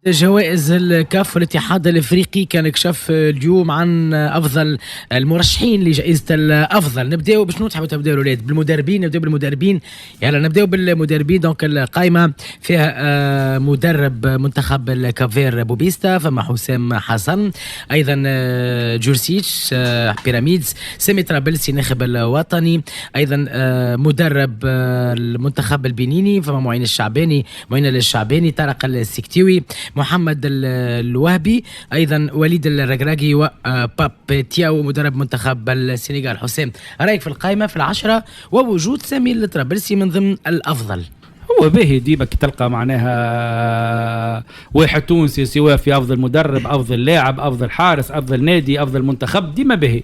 جوائز الكاف والاتحاد الافريقي كان كشف اليوم عن افضل المرشحين لجائزه الافضل. نبداو بشنو تحبوا تبداو الاولاد؟ بالمدربين. نبداو بالمدربين. يلا نبداو بالمدربين. دونك القائمه فيها مدرب منتخب الكافير بوبيستا، فما حسام حسن، ايضا جورسيتش بيراميدز، سامي طرابلسي ناخب الوطني، ايضا مدرب المنتخب البنيني، فما معين الشعباني، طارق السكتيوي، محمد الوهبي، ايضا وليد الركراكي، وباب تياو مدرب منتخب السنغال. حسام، رايك في القائمه في العشرة ووجود سامي الطرابلسي من ضمن الافضل؟ هو باهي ديما كي تلقى معناها واحد تونسي سواء في افضل مدرب، افضل لاعب، افضل حارس، افضل نادي، افضل منتخب، ديما باهي.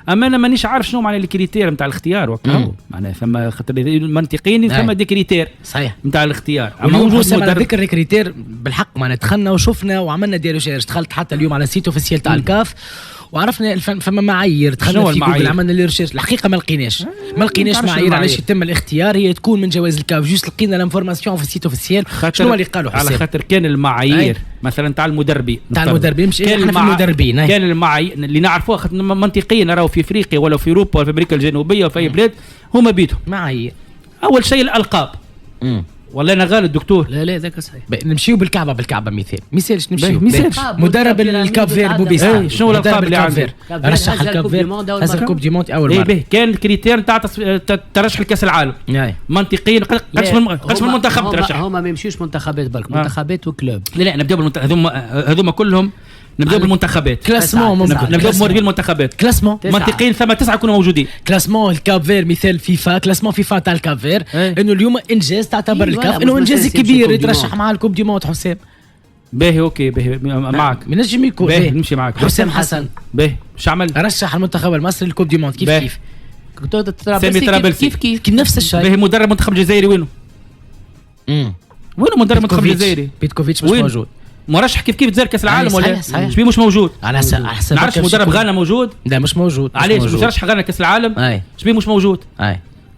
اما انا مانيش عارف شنو معنى الكريتير نتاع الاختيار وكاو معناها ثم خاطر منطقيين ثم دي كريتير صحيح نتاع الاختيار. اما موجود على ذكر الكريتير بالحق معنا دخلنا وشفنا وعملنا دي ريشيرش. دخلت حتى اليوم على السيت اوفيسيال تاع الكاف وعرفنا فما معايير. دخلنا في جوجل عملنا لي ريشيرش، الحقيقه ما لقيناش معايير علاش يتم الاختيار. هي تكون من جوائز الكاف، جوست لقينا الانفورماسيون في السيت اوفيسيال. شنو اللي قالوا حسين؟ على خاطر كان المعايير مثلا تاع المدربين مش احنا في المدربين كان المعايير اللي نعرفوها خاطر منطقيا راهو في افريقيا ولا في اوروبا ولا في امريكا الجنوبيه وفي اي بلاد هما بيتهم معايير. اول شيء الالقاب. والله انا غالب الدكتور. لا ذاك صحيح. نمشيو بالكعبه مثالش نمشيو مدرب الكاب فير بوبيستا. شنو الالقاب اللي عنده؟ رشح الكاب فير هذا الكوب دي مونت اول مره. كان الكريتير نتاع ترشح لكاس العالم منطقيا. قداش من منتخب ترشح؟ هما ما يمشيوش منتخبات برك، منتخبات وكلوب. لا نبداو بالمنتخب هذوما كلهم. نبداو بالمنتخبات كلاسمون. نبداو بمدربين المنتخبات كلاسمون منطقيين. ثم 9 يكونوا موجودين. كلاسمون الكاب فير مثال فيفا، كلاسمون فيفا تاع الكاب فير انه اليوم انجاز تعتبر الكاف انه انجاز كبير يترشح مع الكوب دي مونت. حسام باهي اوكي باهي معك نجم يكون باهي نمشي معك. حسام حسن باهي مش عمل رشح المنتخب المصري للكوب دي مونت كيف سامي طرابلسي كيف نفس الشيء. باهي مدرب منتخب الجزائري وينه مدرب منتخب الجزائري؟ بيتكوفيتش مش موجود. مرشح كيف تزار كاس العالم ولا صحيح. مش موجود. على حسب نعرفش مدرب غانا موجود؟ لا مش موجود. علاش مش رشح غانا كاس العالم؟ مش موجود.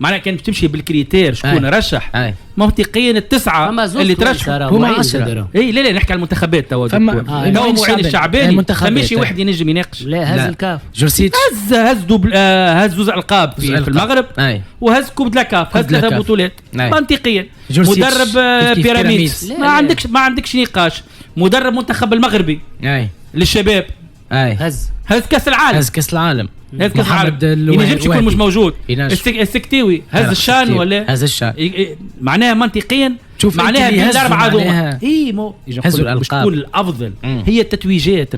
معناها كان تمشي بالكريتير شكون رشح منطقيا التسعه اللي ترشحوا هما 10. لا نحكي على المنتخبات توا. هو معين الشعباني ماشي واحد ينجم يناقش. لا هز الكاف جورسيتش هز زوز القاب في المغرب وهز كوب لاكاف، هز 3 بطولات منطقيا. مدرب بيراميدز ما عندكش نقاش. مدرب منتخب المغربي للشباب هز كاس العالم محمد ينجمش يكون مش موجود. السكتيوي هز الشان ولا هز الشان. معناها منطقيا معناها بين الاربعه هذوما هزوا الالقاب. تكون الافضل هي التتويجات.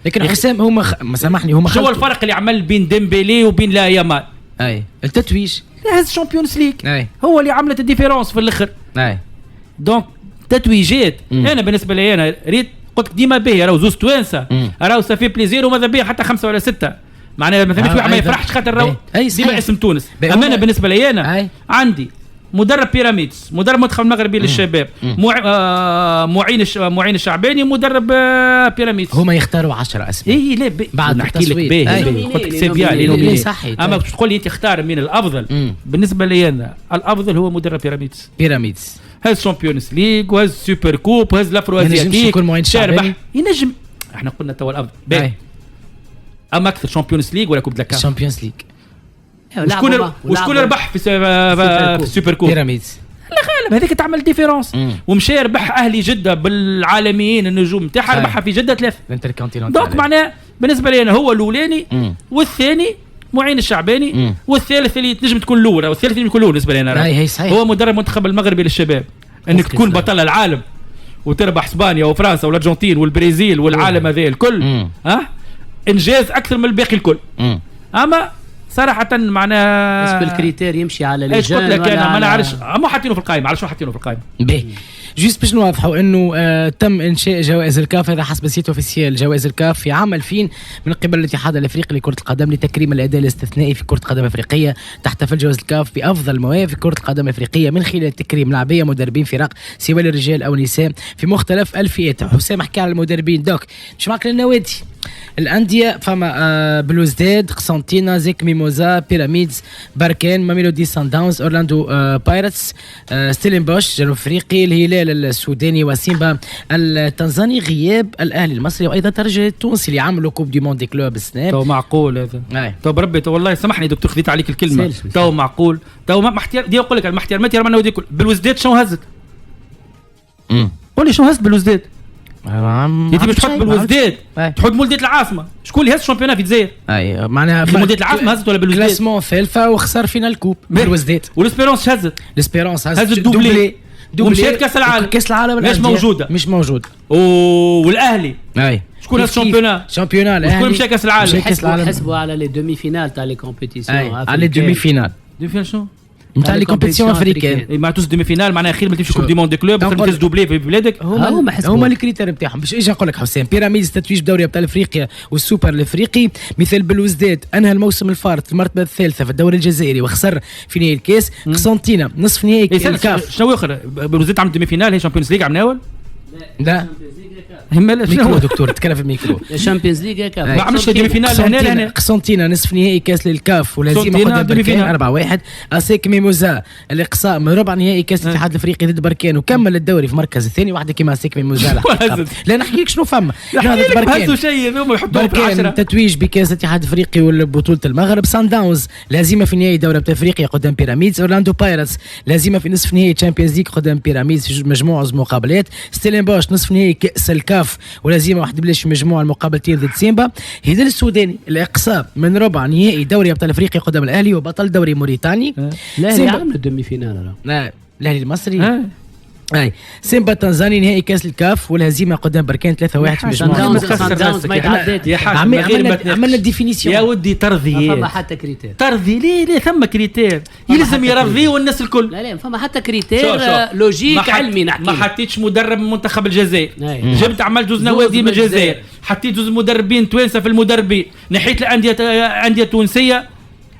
لكن حسام هما سامحني هما شو الفرق اللي عمل بين ديمبيلي وبين لا يامال؟ التتويج هز شامبيونز ليج هو اللي عملت الديفيرونس في الاخر. دونك تتويجات. انا بالنسبه لي انا ريت قلت ديما باهي راهو زوز توانسه راهو سافي بليزير وماذا بيا حتى 5 ولا 6. معناها ما ثانيش واحد ما يفرحش خاطر راهو ديما اسم تونس. اما انا بالنسبه لي انا عندي مدرب بيراميدز، مدرب منتخب المغربي للشباب، معين الشعباني، مدرب بيراميدز. هما يختاروا 10 اسماء. لا بعد نحكي لك باهي قلت لك سي بيان صحيح. اما باش تقول لي انت اختار من الافضل بالنسبه لي انا الافضل هو مدرب بيراميدز. هاز شامبيونز ليج وهاز سوبر كوب وهاز لافرو ازياتيك ينجم. احنا قلنا توا الافضل اما اكثر شامبيونز ليج ولا كوب دلاكا؟ شامبيونز ليج. وشكون ربح في السوبر كوب؟ بيراميدز. لا غالب هذيك تعمل ديفيرونس. ومشى ربح اهلي جده بالعالميين النجوم نتاعها ربحها في جده 3. دونك معناه بالنسبه لي انا هو الاولاني والثاني معين الشعباني والثالث اللي تنجم تكون الاول او الثالث اللي يكون الاول بالنسبه لي انا هو مدرب منتخب المغربي للشباب. انك تكون بطل العالم وتربح اسبانيا وفرنسا والارجنتين والبرازيل والعالم هذا الكل انجاز اكثر من الباقي الكل. اما صراحه معناها بالنسبه للكريتير يمشي على اللجان. قلت لك انا ما نعرفش ما حاطينه في القائمه. على شو حاطينه في القائمه؟ جوست باش نوضحوا انه تم انشاء جوائز الكاف هذا حسب السيت اوفيسيال. جوائز الكاف في عام 2000 من قبل الاتحاد الافريقي لكره القدم لتكريم الاداء الاستثنائي في كره القدم الافريقيه. تحتفل جوائز الكاف بافضل مواهب في كره القدم الافريقيه من خلال تكريم لاعبيه مدربين فرق سواء للرجال او النساء في مختلف الفئات. حسام حكى على المدربين. دوك مش معك للنوادي الأندية فما بلوزداد، قسنطينة، زيك ميموزا، بيراميدز، باركان، ماميلودي سان داونز، أورلاندو بايرتس، ستيلنبوش جنوب أفريقي، الهلال الهلال السوداني وسيمبا التنزاني، غياب الاهلي المصري وايضا الترجي التونسي اللي عملوا كوب دي موند كلوب السناب. تو معقول هذا؟ تو بربي تو والله سامحني دكتور خذيت عليك الكلمه. تو معقول تو ما احتيار دي اقول لك المحتيرمات يا رمنا ودي كل بالوزداد شنو هزت؟ قول لي شنو هزت بالوزداد؟ انت مش تحط بالوزداد تحط مولدية العاصمه، شكون اللي هز الشامبيونات في الجزائر؟ اي معناها مولدية العاصمه هزت ولا بالوزداد؟ كلاسمون ثالثه وخسر فينال الكوب بالوزداد. والاسبيرونس هزت؟ الاسبيرونس هزت دوبلي ومشيت كاس العالم. كاس العالم مش موجوده، مش موجود. والاهلي اي شكون هز الشامبيونات؟ الاهلي شكون مشى كاس العالم؟ حسبوا على لي دومي فينال تاع لي كومبيتيسيون، على لي دومي فينال شنو؟ نتاع لي كومبيتيسيون افريكان. اي ما توز دومي فينال معناها خير ما تمشي كوب دي موند كلوب تفوز دوبلي في بلادك. هما الكريتير نتاعهم. باش اجي نقول لك حسام، بيراميدز تتويج بدوري ابطال افريقيا والسوبر الافريقي. مثال بالوزداد انهى الموسم الفارط في المرتبه الثالثه في الدوري الجزائري وخسر في نهائي الكاس. قسنطينه نصف نهائي الكاف. شنو اخر بالوزداد عمل دومي فينال هي شامبيونز ليغ عمناول؟ لا ميكرو دكتور تكلم في الميكرو. الشامبيونز ليغ كاف ما عملش دومي فينال هنا. قسنطينه نصف نهائي كاس للكاف ولازم ياخذ بركان 4-1. اسيك ميموزا الاقصاء من ربع نهائي كاس الاتحاد الافريقي ضد بركان وكمل الدوري في المركز الثاني. واحده كيما اسيك ميموزا لا نحكي لك شنو فما بركان شيء هما يحطوه في 10 تتويج بكاس الاتحاد الافريقي والبطوله المغرب. سان داونز لازمه في نهائي دوري ابطال افريقيا قدام بيراميدز. اورلاندو بايرتس لازمه في نصف نهائي تشامبيونز ليغ قدام بيراميدز في مجموعه مقابلات. ستيلنبوش نصف نهائي كاس الكاف ولازم واحد بلاش في مجموعه المقابلتين ضد سيمبا. هلال السوداني الاقصاء من ربع نهائي دوري ابطال افريقيا قدام الاهلي وبطل دوري موريتاني. الاهلي عمل الدومي فينال. لا الاهلي المصري اي سيمبا تنزاني نهائي كاس الكاف والهزيمه قدام بركان 3-1 في مجموعه. عملنا الديفينيسيون يا ودي ترضي. فما حتى كريتير ترضي ليه ثم كريتير يلزم يرضيه والناس الكل. لا فما حتى كريتير لوجيك علمي نحكي. ما حطيتش مدرب من منتخب الجزائر، جبت عملت جوز نوادي من الجزائر، حطيت جوز مدربين توانسه في المدربين، نحيت الانديه تونسيه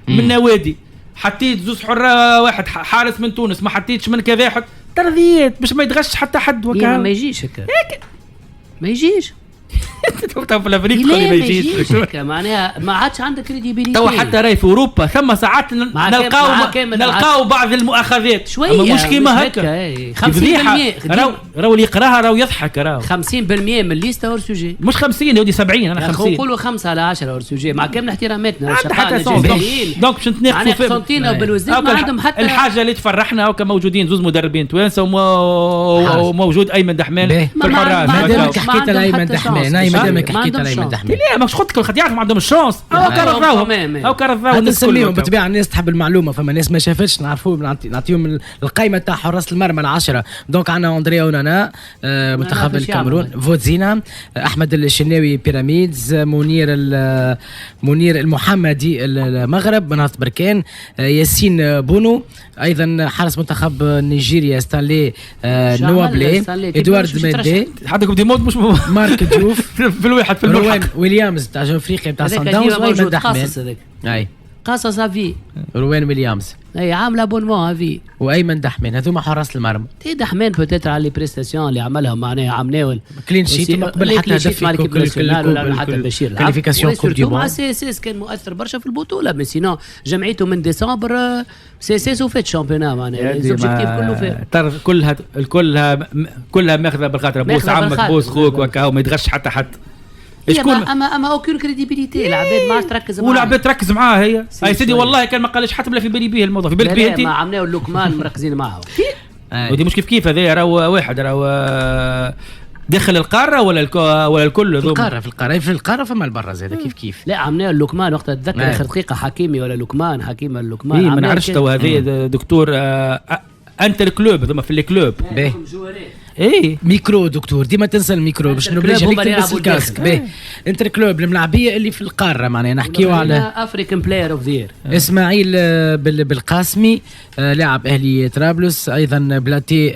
من نوادي، حطيت زوز حره واحد حارس من تونس، ما حطيتش من كذا حط ترضيت باش ما يتغش حتى حد. وكان ما يجيش هكا ما يجيش في الافريق ما يجيش معناها ما عادش عندك كريديبيليتي. تو حتى راي في اوروبا ثم ساعات نلقاو بعض المؤاخذات شويه مش كيما هكا 50% راهو اللي يقراها راهو يضحك. راهو 50% من الليسته اور سوجي مش 50 يا ودي 70 انا 50 نقولوا 5 على 10 اور سوجي مع كامل احتراماتنا حتى دونك باش نتناقشوا في قسنطينه وبالوزداد ما عندهم حتى الحاجه اللي تفرحنا هاكا موجودين زوز مدربين توانسه وموجود ايمن دحمان في الحراس. مادامك حكيت على ايمن دحمان مادامك حكيت على ايمن دحمان لا ماكش قلت لك خاطر يعرف ما عندهم الشانس او كرهوا نسميهم بالطبيعه الناس تحب المعلومه. فما ناس ما شافتش نعرفوا نعطيهم القائمه تاع حراس المرمى ال10. دونك عندنا اندريا ونانا منتخب الكاميرون، فوتزينا، احمد الشناوي بيراميدز، منير المحمدي المغرب منهضة بركان، ياسين بونو ايضا حارس منتخب نيجيريا ستانلي نوابلي، ادوارد ميدي حدكم دي مود مش مارك جوف في الواحد في روان ويليامز تاع جنوب افريقيا تاع سان داونز وايمن دحمان. اي قاصص افي روان ويليامز اي عامله بونمون افي وايمن دحمان هذوما حراس المرمى. تي دحمان بوتيتر على لي بريستاسيون اللي عملها معناها عمناول كلين شيت قبل حتى هدف مع الكيب ناسيونال ولا حتى البشير كاليفيكاسيون كوب دي موند. سي اس كان مؤثر برشا في البطوله مي سينو جمعيته من ديسمبر سي وفات شامبيونات معناها ليزوبجيكتيف كله فات كلها ماخذه بالخاطر بوس عمك بوس خوك وكا وما يتغش حتى حد. شكون اما اوكين كريديبيليتي العباد ما تركز معاه والعباد تركز معاه هي اي سيدي والله كان ما قالش حتى بلا في بالي بيه الموضوع في بالك بيه انت ما عملناه اللوكمان مركزين معاه ودي مش كيف هذا راهو واحد راهو داخل القاره ولا الكل في القاره فما البرز هذا كيف لا عملناه اللوكمان وقت اتذكر اخر دقيقه حكيمي ولا لوكمان حكيمه اللوكمان ما نعرفش تو هذه دكتور انت الكلوب هذوما في الكلوب ايه ميكرو دكتور ديما تنسى الميكرو باش نبلاش عليك تلبس الكاسك باهي. انتر كلوب الملاعبيه اللي في القاره معناها نحكيو على افريكان بلاير اوف ذا اسماعيل بالقاسمي لاعب اهلي طرابلس، ايضا بلاتي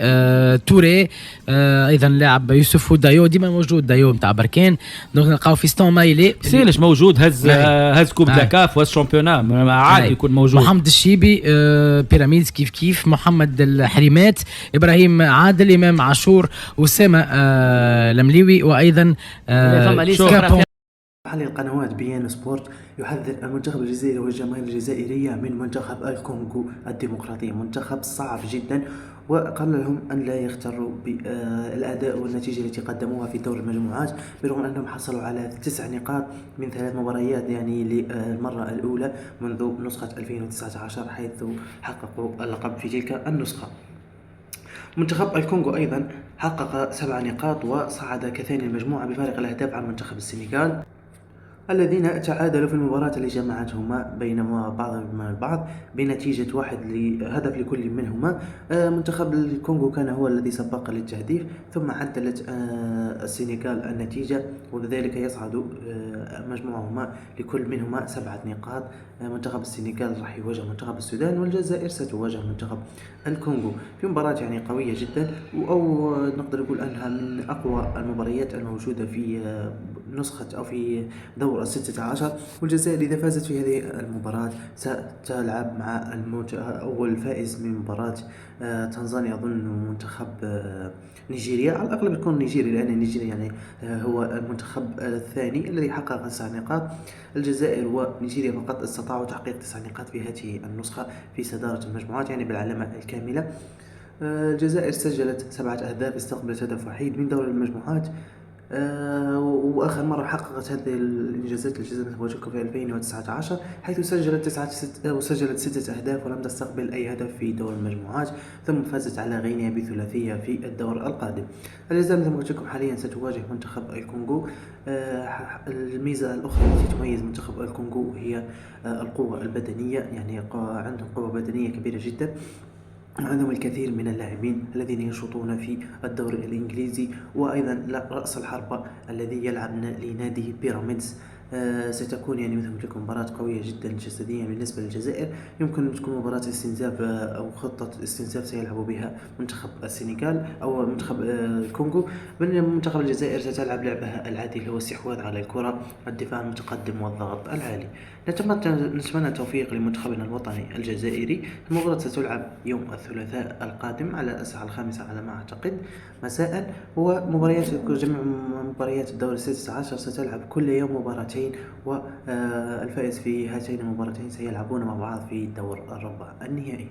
توري، ايضا لاعب يوسف دايو ديما موجود دايو نتاع بركان. دونك نلقاو فيستون مايلي سيلش موجود هز كوب داكاف وهز شامبيونا عادي يكون موجود. محمد الشيبي بيراميدز كيف محمد الحريمات، ابراهيم عادل، امام عاشور، أسامة المليوي، وأيضا محلل القنوات بيان سبورت يحذر المنتخب الجزائري والجماهير الجزائرية من منتخب الكونغو الديمقراطي، منتخب صعب جدا وقال لهم أن لا يغتروا بالأداء والنتيجة التي قدموها في دور المجموعات، برغم أنهم حصلوا على 9 نقاط من 3 مباريات، يعني للمرة الأولى منذ نسخة 2019 حيث حققوا اللقب في تلك النسخة. منتخب الكونغو أيضا حقق 7 نقاط وصعد كثاني المجموعة بفارق الأهداف عن منتخب السنغال الذين تعادلوا في المباراة اللي جمعتهما بينما بعضهم البعض بنتيجة 1 هدف لكل منهما. منتخب الكونغو كان هو الذي سبق للتهديف، ثم عدلت السنغال النتيجة، وبذلك يصعد مجموعهما لكل منهما 7 نقاط. منتخب السنغال راح يواجه منتخب السودان، والجزائر ستواجه منتخب الكونغو في مباراة يعني قوية جدا، أو نقدر نقول أنها من أقوى المباريات الموجودة في نسخة أو في دور 16. والجزائر إذا فازت في هذه المباراة ستلعب مع أول فائز من مباراة تنزانيا أظن منتخب نيجيريا، على الأغلب يكون نيجيريا لأن نيجيريا يعني هو المنتخب الثاني الذي حقق 9 نقاط. الجزائر ونيجيريا فقط استطاعوا تحقيق 9 نقاط في هذه النسخة في صدارة المجموعات يعني بالعلامة الكاملة. الجزائر سجلت 7 أهداف، استقبلت هدف وحيد من دور المجموعات. وآخر مرة حققت هذه الإنجازات الجزائر في 2019 حيث سجلت 6 أهداف ولم تستقبل أي هدف في دور المجموعات، ثم فازت على غينيا بثلاثية في الدور القادم. الجزائر مثل ما قلت لكم حاليا ستواجه منتخب الكونغو. الميزة الأخرى التي تميز منتخب الكونغو هي القوة البدنية، يعني عندهم قوة بدنية كبيرة جدا، عندهم الكثير من اللاعبين الذين يشوطون في الدوري الإنجليزي، وأيضا رأس الحربة الذي يلعب لنادي بيراميدز. ستكون يعني مثل ما قلت لكم مباراة قوية جدا جسديا بالنسبة للجزائر. يمكن أن تكون مباراة استنزاف أو خطة استنزاف سيلعب بها منتخب السنغال أو منتخب الكونغو. بينما منتخب الجزائر ستلعب لعبها العادي اللي هو الاستحواذ على الكرة، الدفاع المتقدم والضغط العالي. نتمنى التوفيق لمنتخبنا الوطني الجزائري. المباراة ستلعب يوم الثلاثاء القادم على الساعة 5 على ما أعتقد مساء، ومباريات جميع مباريات الدور 16 ستلعب كل يوم مباراتين، والفائز في هاتين المباراتين سيلعبون مع بعض في دور الربع النهائي.